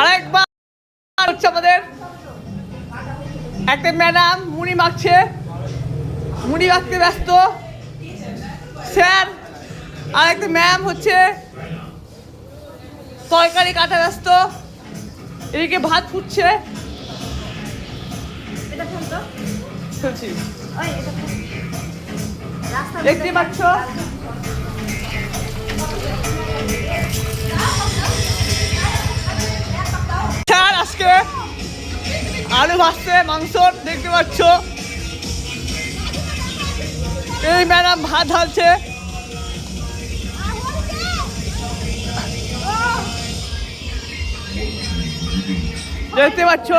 আরেকবার হচ্ছে আমাদের একটা ম্যাডাম মুড়ি মাখছে, মুড়ি মাখতে ব্যস্ত স্যার। আর একটা ম্যাম হচ্ছে তরকারি কাটা ব্যস্ত, এদিকে ভাত ফুটছে। দেখতে পাচ্ছ স্যার আজকে আলু ভাজছে, মাংস দেখতে পাচ্ছ। এই ম্যাডাম ভাত ঢালছে। দেখতে পাচ্ছ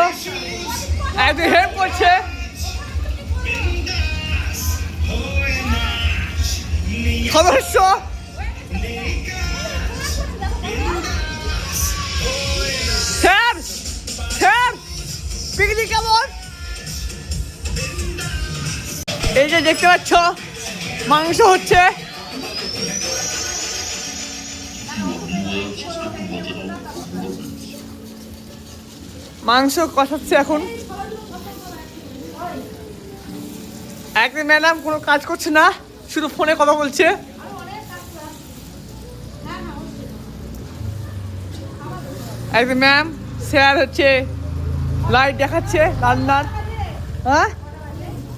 একদিন হেল্প করছে। সদস্য স্যার, স্যার পিকনিক কেমন? এই যে দেখতে পাচ্ছ মাংস হচ্ছে। মাংস কষাচ্ছে এখন। একদিন ম্যাডাম কোনো কাজ করছে না, শুধু ফোনে কথা বলছে। একদিন ম্যাম স্যার হচ্ছে লাইট দেখাচ্ছে রান্নার। হ্যাঁ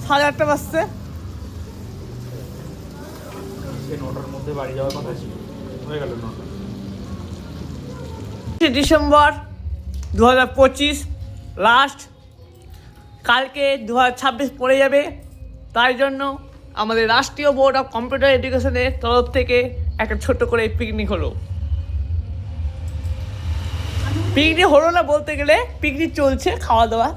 8:30 বাজছে। ডিসেম্বর 2025 লাস্ট, কালকে 2026 পড়ে যাবে। তাই জন্য আমাদের রাষ্ট্রীয় বোর্ড অফ কম্পিউটার এডুকেশনের তরফ থেকে একটা ছোট্ট করে পিকনিক হলো। পিকনিক হলো না বলতে গেলে, পিকনিক চলছে, খাওয়া দাওয়া।